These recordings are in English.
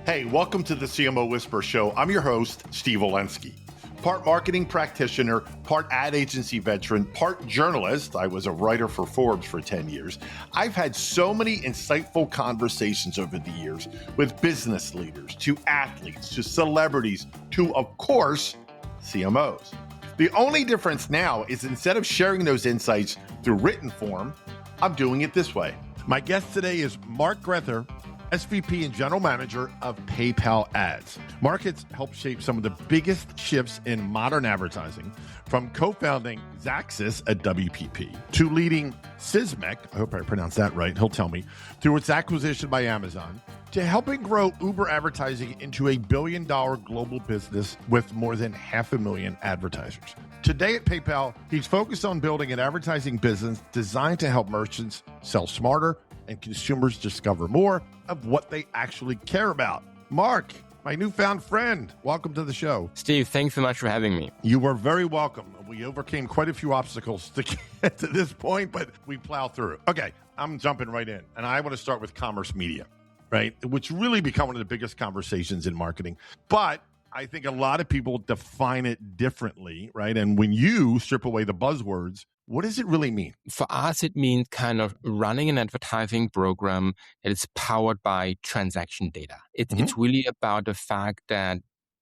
Hey, welcome to the CMO Whisper Show. I'm your host, Steve Olensky. Part marketing practitioner, part ad agency veteran, part journalist. I was a writer for Forbes for 10 years. I've had so many insightful conversations over the years with business leaders, to athletes, to celebrities, to, of course, CMOs. The only difference now is instead of sharing those insights through written form, I'm doing it this way. My guest today is Mark Grether, SVP and General Manager of PayPal Ads. Mark has helped shape some of the biggest shifts in modern advertising, from co-founding Xaxis at WPP to leading Sysmex, I hope I pronounced that right, he'll tell me, through its acquisition by Amazon, to helping grow Uber advertising into a billion-dollar global business with more than 500,000 advertisers. Today at PayPal, he's focused on building an advertising business designed to help merchants sell smarter and consumers discover more of what they actually care about. Mark, my newfound friend, welcome to the show. Steve, thanks so much for having me. You are very welcome. We overcame quite a few obstacles to get to this point, but we plow through. Okay, I'm jumping right in, and I want to start with commerce media, right? Which really become one of the biggest conversations in marketing. But I think a lot of people define it differently, right? And when you strip away the buzzwords, what does it really mean? For us, it means kind of running an advertising program that is powered by transaction data. It's really about the fact that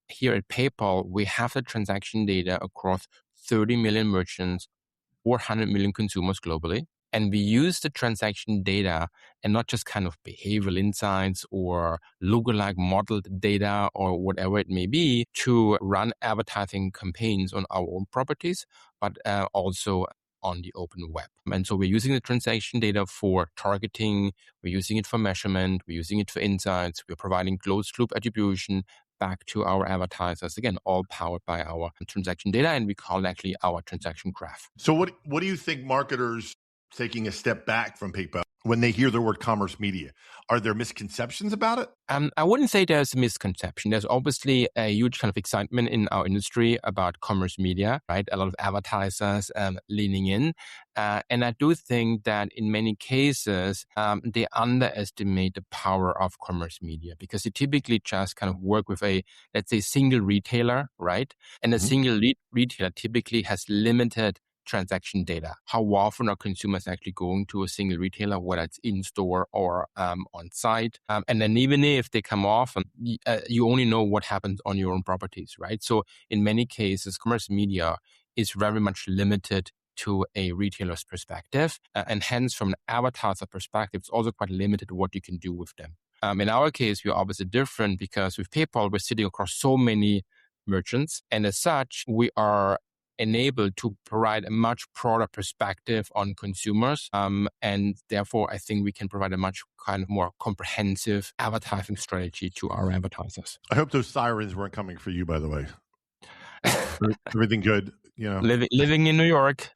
here at PayPal, we have the transaction data across 30 million merchants, 400 million consumers globally. And we use the transaction data and not just kind of behavioral insights or lookalike modeled data or whatever it may be to run advertising campaigns on our own properties, but also on the open web. And so we're using the transaction data for targeting, we're using it for measurement, we're using it for insights, we're providing closed loop attribution back to our advertisers, again, all powered by our transaction data, and we call it actually our transaction graph. So what do you think marketers taking a step back from PayPal, when they hear the word commerce media, are there misconceptions about it? I wouldn't say there's a misconception. There's obviously a huge kind of excitement in our industry about commerce media, right? A lot of advertisers leaning in. And I do think that in many cases, they underestimate the power of commerce media because they typically just kind of work with a, let's say, single retailer, right? And a single retailer typically has limited transaction data. How often are consumers actually going to a single retailer, whether it's in store or on site? And then even if they come off, you only know what happens on your own properties, right? So in many cases, commerce media is very much limited to a retailer's perspective. And hence, from an advertiser perspective, it's also quite limited what you can do with them. In our case, we're obviously different because with PayPal, we're sitting across so many merchants. And as such, we are enabled to provide a much broader perspective on consumers. And therefore, I think we can provide a much kind of more comprehensive advertising strategy to our advertisers. I hope those sirens weren't coming for you, by the way. Everything good? You know, living in New York,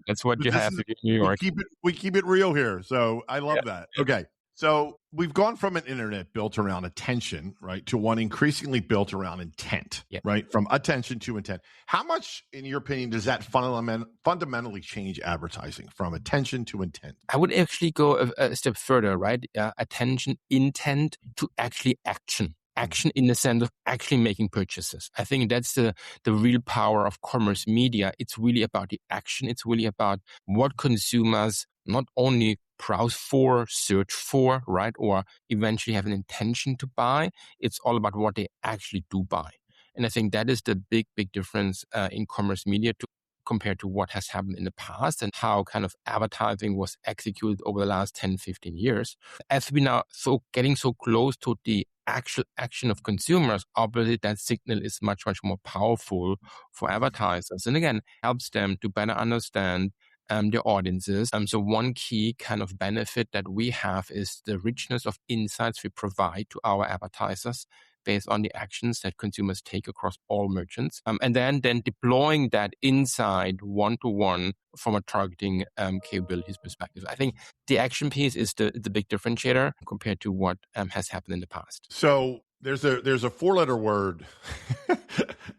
That's what you have to do in New York. We keep it real here. So I love that. Okay. So we've gone from an internet built around attention, right, to one increasingly built around intent, right? From attention to intent. How much, in your opinion, does that fundamentally change advertising from attention to intent? I would actually go a step further, right? Attention, intent to actually action. Action in the sense of actually making purchases. I think that's the real power of commerce media. It's really about the action. It's really about what consumers not only browse for, search for, right? Or eventually have an intention to buy. It's all about what they actually do buy. And I think that is the big difference in commerce media compared to what has happened in the past and how kind of advertising was executed over the last 10, 15 years. As we now getting so close to the actual action of consumers, obviously that signal is much more powerful for advertisers. And again, helps them to better understand their audiences. So one key kind of benefit that we have is the richness of insights we provide to our advertisers based on the actions that consumers take across all merchants. And then deploying that insight one-to-one from a targeting capabilities perspective. I think the action piece is the big differentiator compared to what has happened in the past. So there's a four-letter word,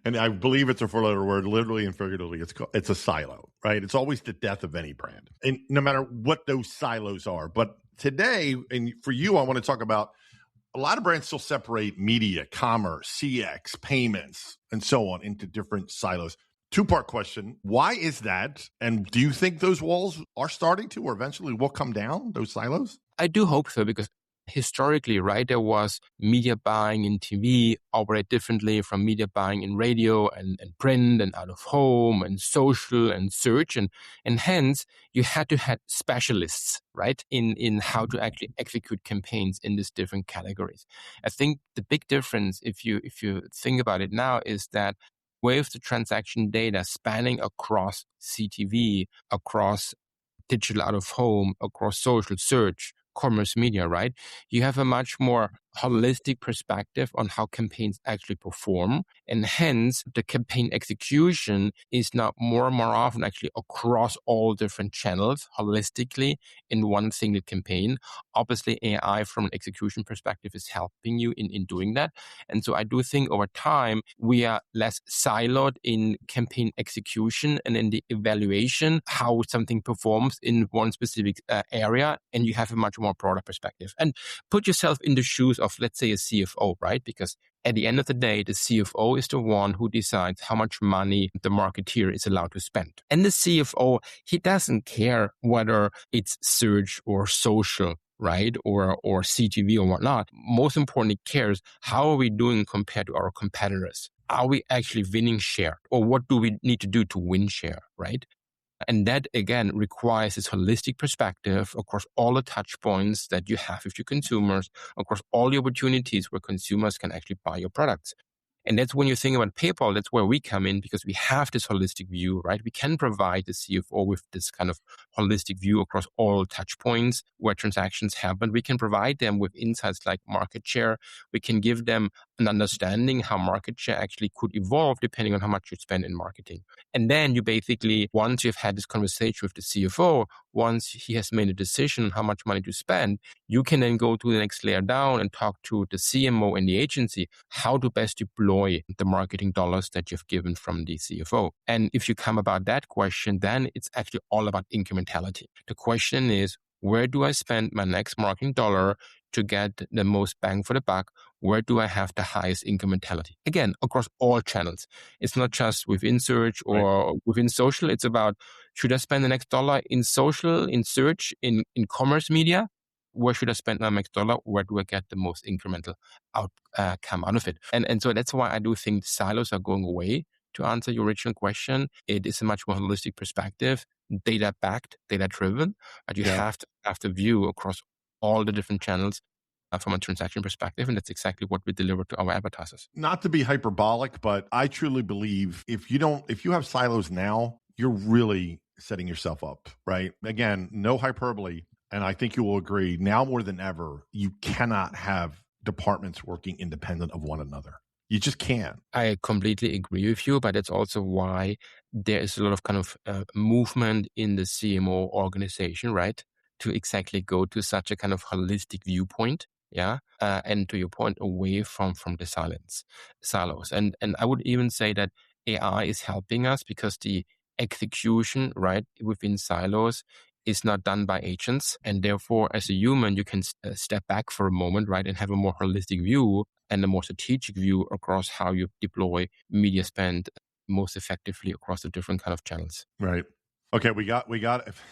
and I believe it's a four-letter word, literally and figuratively. It's a silo, right? It's always the death of any brand, and no matter what those silos are. But today, and for you, I want to talk about A lot of brands still separate media, commerce, CX, payments, and so on into different silos. Two-part question. Why is that? And do you think those walls are starting to or eventually will come down, those silos? I do hope so, because historically, right, there was media buying in TV operate differently from media buying in radio and print and out of home and social and search. And hence, you had to have specialists, right, in how to actually execute campaigns in these different categories. I think the big difference, if you think about it now, is that with the transaction data spanning across CTV, across digital out of home, across social search, commerce media, right? You have a much more holistic perspective on how campaigns actually perform. And hence, the campaign execution is now more and more often actually across all different channels holistically in one single campaign. Obviously, AI from an execution perspective is helping you in doing that. And so I do think over time, we are less siloed in campaign execution and in the evaluation, how something performs in one specific area, and you have a much more broader perspective. And put yourself in the shoes of, let's say, a CFO, right? Because at the end of the day, the CFO is the one who decides how much money the marketeer is allowed to spend. And the CFO, he doesn't care whether it's search or social, right? Or CTV or whatnot. Most importantly, cares how are we doing compared to our competitors? Are we actually winning share? Or what do we need to do to win share, right? And that, again, requires this holistic perspective across all the touch points that you have with your consumers, across all the opportunities where consumers can actually buy your products. And that's when you think about PayPal, that's where we come in, because we have this holistic view, right? We can provide the CFO with this kind of holistic view across all touch points where transactions happen. We can provide them with insights like market share. We can give them an understanding how market share actually could evolve depending on how much you spend in marketing. And then you basically, once you've had this conversation with the CFO, once he has made a decision on how much money to spend, you can then go to the next layer down and talk to the CMO and the agency how to best deploy the marketing dollars that you've given from the CFO. And if you come about that question, then it's actually all about incrementality. The question is, where do I spend my next marketing dollar to get the most bang for the buck? Where do I have the highest incrementality? Again, across all channels. It's not just within search or within social. It's about, should I spend the next dollar in social, in search, in commerce media? Where should I spend my next dollar? Where do I get the most incremental outcome out of it? And so that's why I do think silos are going away. To answer your original question, it is a much more holistic perspective, data-backed, data-driven, but you have to have the view across all the different channels from a transaction perspective, and that's exactly what we deliver to our advertisers. Not to be hyperbolic, but I truly believe if you have silos now, you're really setting yourself up, right? Again, no hyperbole, and I think you will agree, now more than ever, you cannot have departments working independent of one another. You just can't. I completely agree with you, but that's also why there is a lot of kind of movement in the CMO organization, right? To exactly go to such a kind of holistic viewpoint, yeah, and to your point, away from the silos. And I would even say that AI is helping us because the execution, right, within silos is not done by agents, and therefore, as a human, you can step back for a moment, right, and have a more holistic view and a more strategic view across how you deploy media spend most effectively across the different kind of channels. Right. Okay, we got. If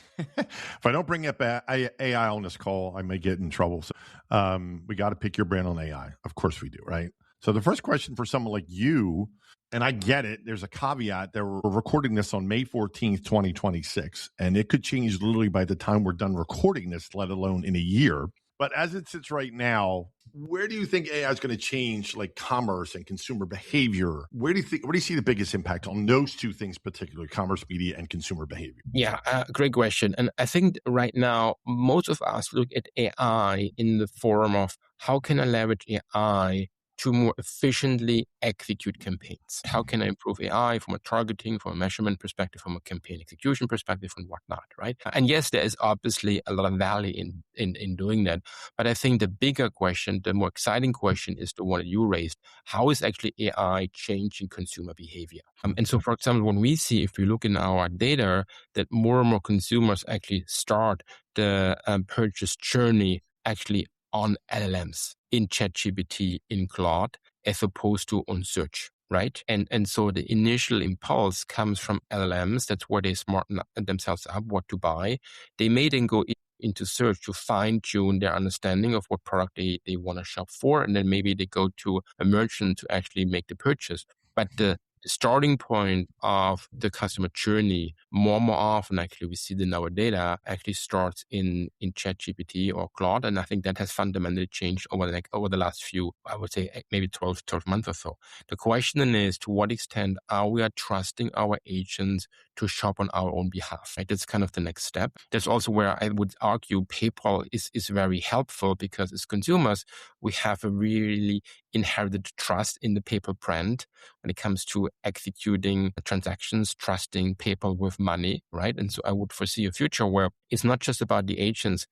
I don't bring up AI on this call, I may get in trouble. So, we got to pick your brand on AI. Of course we do, right? So the first question for someone like you, and I get it, there's a caveat that we're recording this on May 14th, 2026, and it could change literally by the time we're done recording this, let alone in a year. But as it sits right now, where do you think AI is going to change like commerce and consumer behavior? Where do you see the biggest impact on those two things, particularly commerce media and consumer behavior? Yeah, great question. And I think right now, most of us look at AI in the form of how can I leverage AI to more efficiently execute campaigns? How can I improve AI from a targeting, from a measurement perspective, from a campaign execution perspective, and whatnot, right? And yes, there is obviously a lot of value in doing that. But I think the bigger question, the more exciting question is the one that you raised. How is actually AI changing consumer behavior? And so, for example, when we see, if we look in our data, that more and more consumers actually start the purchase journey actually on LLMs, in ChatGPT, in Claude, as opposed to on search, right? And so the initial impulse comes from LLMs. That's where they smarten themselves up what to buy. They may then go into search to fine tune their understanding of what product they want to shop for. And then maybe they go to a merchant to actually make the purchase. But the starting point of the customer journey, more and more often, actually, we see it in our data, actually starts in ChatGPT or Claude. And I think that has fundamentally changed over the last few, I would say, maybe 12 months or so. The question then is, to what extent are we trusting our agents to shop on our own behalf, right? That's kind of the next step. That's also where I would argue PayPal is very helpful, because as consumers, we have a really inherited trust in the PayPal brand when it comes to executing transactions, trusting PayPal with money, right? And so I would foresee a future where it's not just about the agents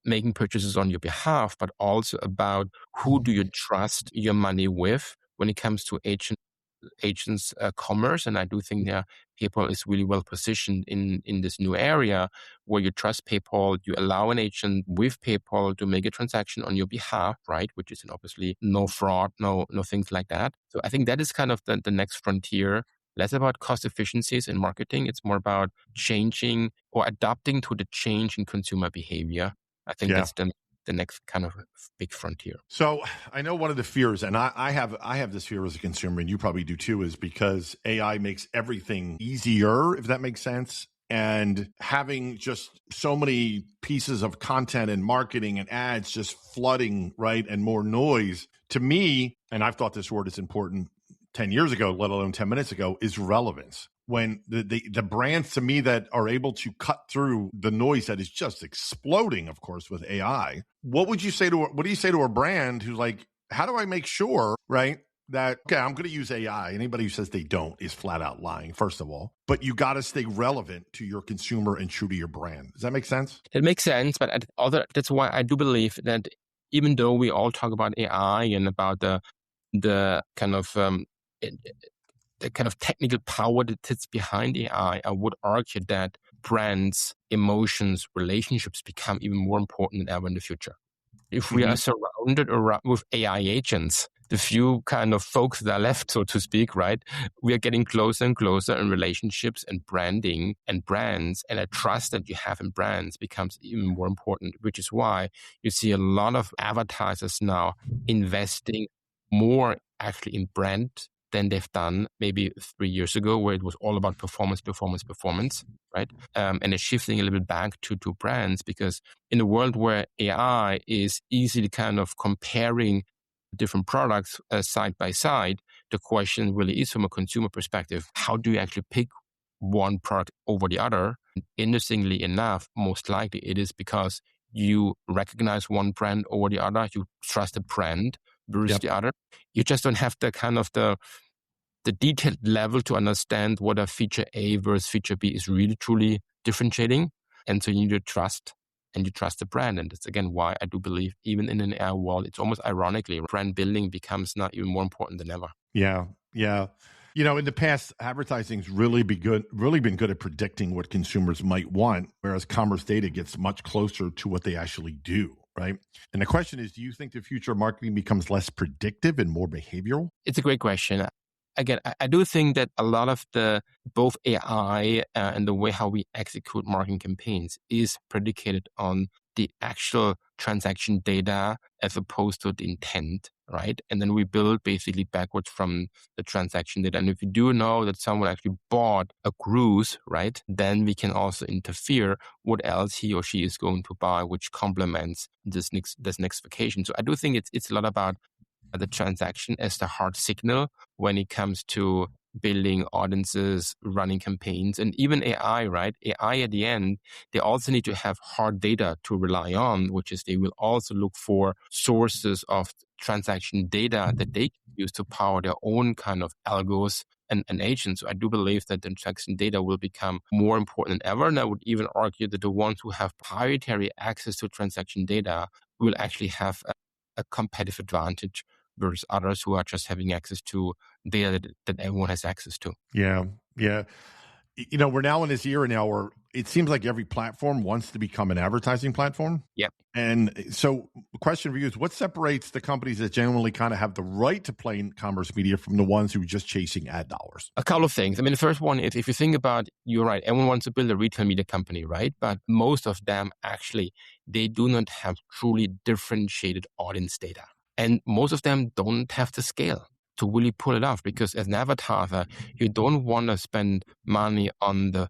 making purchases on your behalf, but also about who do you trust your money with when it comes to agents commerce. And I do think that PayPal is really well positioned in this new area where you trust PayPal, you allow an agent with PayPal to make a transaction on your behalf, right? Which is obviously no fraud, no things like that. So I think that is kind of the next frontier. Less about cost efficiencies in marketing. It's more about changing or adapting to the change in consumer behavior. I think that's the next kind of big frontier. So I know one of the fears, and I have this fear as a consumer, and you probably do too, is because AI makes everything easier, if that makes sense. And having just so many pieces of content and marketing and ads just flooding, right, and more noise, to me, and I've thought this word is important 10 years ago, let alone 10 minutes ago, is relevance. When the brands, to me, that are able to cut through the noise that is just exploding, of course, with AI, what do you say to a brand who's like, how do I make sure, right, that, okay, I'm going to use AI. Anybody who says they don't is flat out lying, first of all. But you got to stay relevant to your consumer and true to your brand. Does that make sense? It makes sense, but that's why I do believe that even though we all talk about AI and about the kind of the kind of technical power that sits behind AI, I would argue that brands, emotions, relationships become even more important than ever in the future. If we are surrounded with AI agents, the few kind of folks that are left, so to speak, right, we are getting closer and closer, and relationships and branding and brands and a trust that you have in brands becomes even more important, which is why you see a lot of advertisers now investing more actually in brand than they've done maybe 3 years ago, where it was all about performance, right? And it's shifting a little bit back to brands, because in a world where AI is easily kind of comparing different products side by side, the question really is, from a consumer perspective, how do you actually pick one product over the other? Interestingly enough, most likely it is because you recognize one brand over the other, you trust a brand versus the other. You just don't have the kind of the detailed level to understand what a feature A versus feature B is really truly differentiating. And so you need to trust, and you trust the brand. And that's again why I do believe, even in an AI world, it's almost ironically, brand building becomes not even more important than ever. Yeah. You know, in the past, advertising's really been good at predicting what consumers might want, whereas commerce data gets much closer to what they actually do, right? And the question is, do you think the future of marketing becomes less predictive and more behavioral? It's a great question. Again, I do think that a lot of both AI and the way how we execute marketing campaigns is predicated on the actual transaction data as opposed to the intent, right? And then we build basically backwards from the transaction data. And if we do know that someone actually bought a cruise, right, then we can also interfere what else he or she is going to buy, which complements this next vacation. So I do think it's a lot about the transaction as the hard signal when it comes to building audiences, running campaigns, and even AI, right? AI at the end, they also need to have hard data to rely on, which is they will also look for sources of transaction data that they can use to power their own kind of algos and agents. So I do believe that the transaction data will become more important than ever. And I would even argue that the ones who have proprietary access to transaction data will actually have a competitive advantage versus others who are just having access to data that everyone has access to. Yeah. We're now in this era now where it seems like every platform wants to become an advertising platform. Yep. And so the question for you is, what separates the companies that genuinely kind of have the right to play in commerce media from the ones who are just chasing ad dollars? A couple of things. I mean, the first one is, if you think about, you're right, everyone wants to build a retail media company, right? But most of them actually, they do not have truly differentiated audience data. And most of them don't have the scale to really pull it off, because as an advertiser, you don't want to spend money on the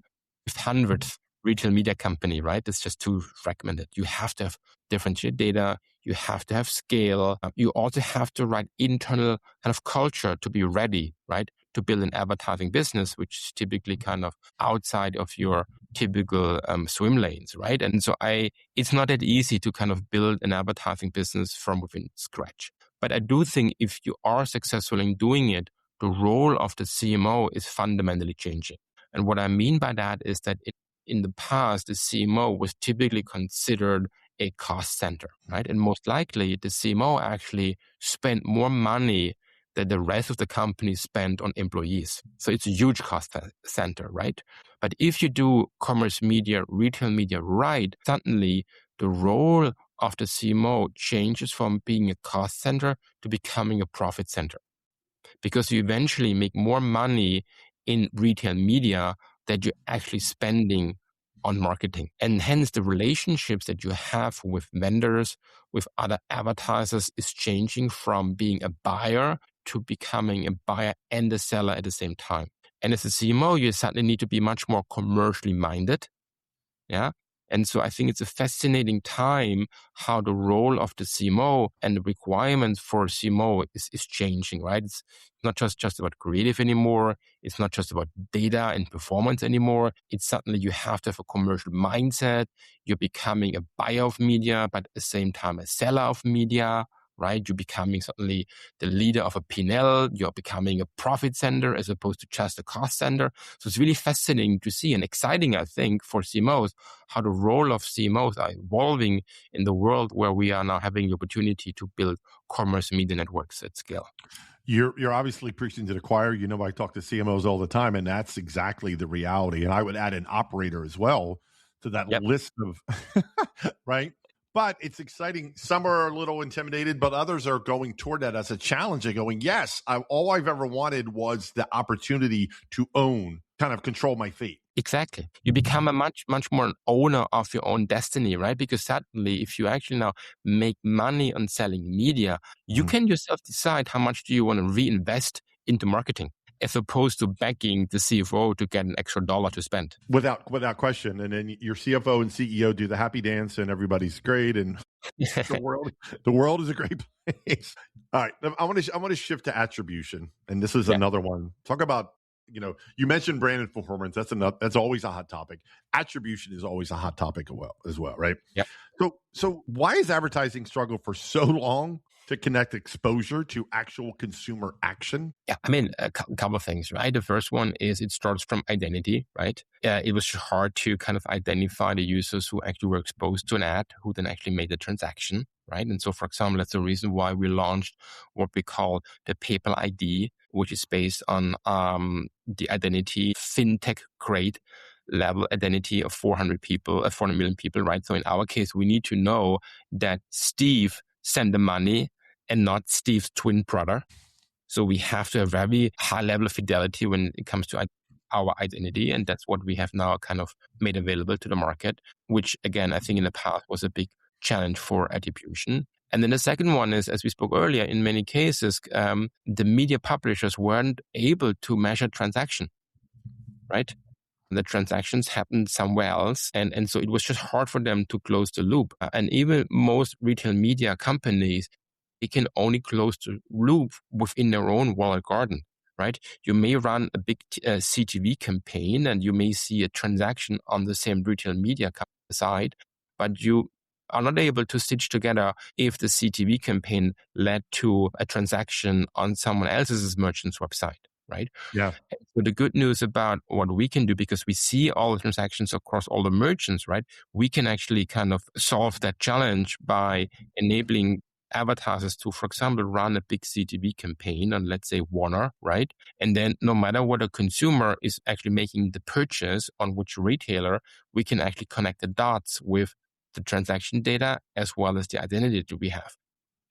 100th retail media company, right? It's just too fragmented. You have to have differentiated data. You have to have scale. You also have to write internal kind of culture to be ready, right? To build an advertising business, which is typically kind of outside of your typical swim lanes, right? And so it's not that easy to kind of build an advertising business from within scratch. But I do think if you are successful in doing it, the role of the CMO is fundamentally changing. And what I mean by that is that in the past, the CMO was typically considered a cost center, right? And most likely, the CMO actually spent more money than the rest of the company spent on employees. So it's a huge cost center, right? But if you do commerce media, retail media right, suddenly the role of the CMO changes from being a cost center to becoming a profit center, because you eventually make more money in retail media that you're actually spending on marketing. And hence the relationships that you have with vendors, with other advertisers is changing from being a buyer to becoming a buyer and a seller at the same time. And as a CMO, you suddenly need to be much more commercially minded. Yeah. And so I think it's a fascinating time how the role of the CMO and the requirements for CMO is changing, right? It's not just about creative anymore. It's not just about data and performance anymore. It's suddenly you have to have a commercial mindset. You're becoming a buyer of media, but at the same time a seller of media, right? You're becoming suddenly the leader of a P&L. You're becoming a profit center as opposed to just a cost center. So it's really fascinating to see and exciting, I think, for CMOs, how the role of CMOs are evolving in the world where we are now having the opportunity to build commerce media networks at scale. You're obviously preaching to the choir. I talk to CMOs all the time, and that's exactly the reality. And I would add an operator as well to that list of, right? But it's exciting. Some are a little intimidated, but others are going toward that as a challenge. They're going, yes, all I've ever wanted was the opportunity to own, kind of control my fate. Exactly. You become a much more an owner of your own destiny, right? Because suddenly, if you actually now make money on selling media, you can yourself decide how much do you want to reinvest into marketing, as opposed to begging the CFO to get an extra dollar to spend. Without question. And then your CFO and CEO do the happy dance and everybody's great. And the world is a great place. All right. I want to shift to attribution. And this is another one. Talk about, you mentioned brand and performance. That's always a hot topic. Attribution is always a hot topic as well, right? Yeah. So why has advertising struggled for so long to connect exposure to actual consumer action? Yeah, I mean, a couple of things, right? The first one is it starts from identity, right? It was hard to kind of identify the users who actually were exposed to an ad, who then actually made the transaction, right? And so, for example, that's the reason why we launched what we call the PayPal ID, which is based on the identity fintech grade level identity of 400 million people, right? So in our case, we need to know that Steve sent the money and not Steve's twin brother. So we have to have very high level of fidelity when it comes to our identity. And that's what we have now kind of made available to the market, which again, I think in the past was a big challenge for attribution. And then the second one is, as we spoke earlier, in many cases, the media publishers weren't able to measure transaction, right? The transactions happened somewhere else. And so it was just hard for them to close the loop. And even most retail media companies, it can only close the loop within their own walled garden, right? You may run a big CTV campaign and you may see a transaction on the same retail media side, but you are not able to stitch together if the CTV campaign led to a transaction on someone else's merchant's website, right? Yeah. So the good news about what we can do, because we see all the transactions across all the merchants, right? We can actually kind of solve that challenge by enabling advertisers to, for example, run a big CTV campaign on, let's say, Warner, right? And then no matter what a consumer is actually making the purchase on which retailer, we can actually connect the dots with the transaction data as well as the identity that we have.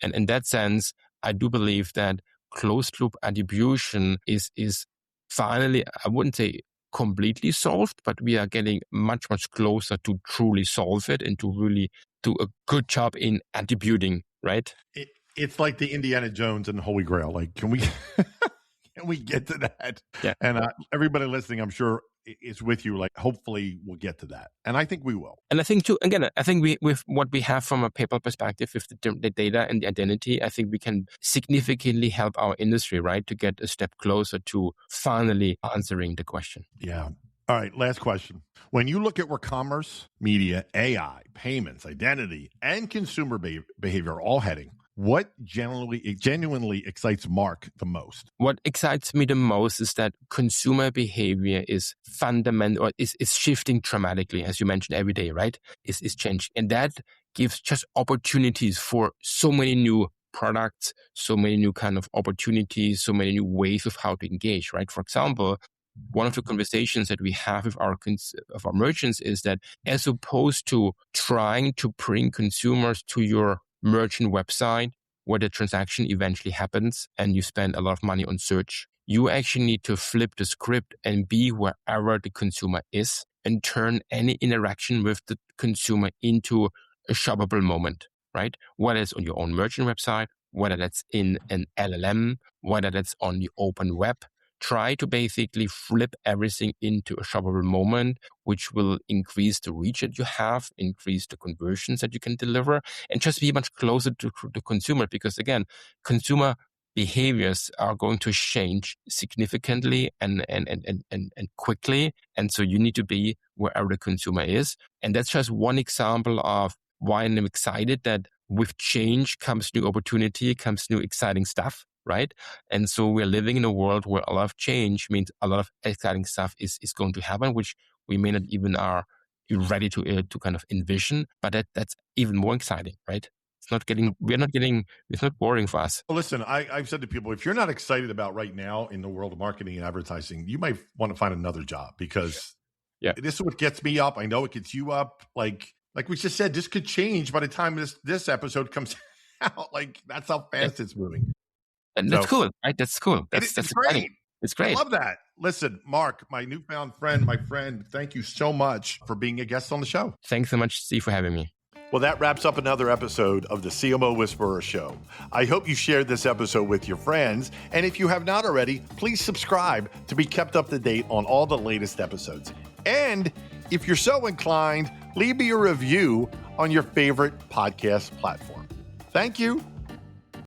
And in that sense, I do believe that closed loop attribution is finally, I wouldn't say completely solved, but we are getting much, much closer to truly solve it and to really do a good job in attributing, right? It's like the Indiana Jones and the Holy Grail. Like, can we can we get to that? Yeah. And everybody listening, I'm sure, is with you. Like, hopefully we'll get to that. And I think we will. And I think too, again, I think with what we have from a PayPal perspective, with the data and the identity, I think we can significantly help our industry, right, to get a step closer to finally answering the question. Yeah. All right, last question. When you look at where commerce, media, AI, payments, identity, and consumer behavior are all heading, what genuinely excites Mark the most? What excites me the most is that consumer behavior is fundamental, or is shifting dramatically, as you mentioned, every day, right? Is changing. And that gives just opportunities for so many new products, so many new kind of opportunities, so many new ways of how to engage, right? For example, one of the conversations that we have with our merchants is that as opposed to trying to bring consumers to your merchant website where the transaction eventually happens and you spend a lot of money on search, you actually need to flip the script and be wherever the consumer is and turn any interaction with the consumer into a shoppable moment, right? Whether it's on your own merchant website, whether that's in an LLM, whether that's on the open web. Try to basically flip everything into a shoppable moment, which will increase the reach that you have, increase the conversions that you can deliver, and just be much closer to the consumer. Because again, consumer behaviors are going to change significantly and quickly. And so you need to be wherever the consumer is. And that's just one example of why I'm excited that with change comes new opportunity, comes new exciting stuff. Right. And so we're living in a world where a lot of change means a lot of exciting stuff is going to happen, which we may not even are ready to kind of envision. But that's even more exciting, right? It's not boring for us. Well, listen, I've said to people, if you're not excited about right now in the world of marketing and advertising, you might want to find another job because this is what gets me up. I know it gets you up. Like we just said, this could change by the time this episode comes out. Like that's how fast it's moving. And that's cool, right? That's cool. That's great. It's great. I love that. Listen, Mark, my newfound friend, my friend, thank you so much for being a guest on the show. Thanks so much, Steve, for having me. Well, that wraps up another episode of the CMO Whisperer Show. I hope you shared this episode with your friends. And if you have not already, please subscribe to be kept up to date on all the latest episodes. And if you're so inclined, leave me a review on your favorite podcast platform. Thank you.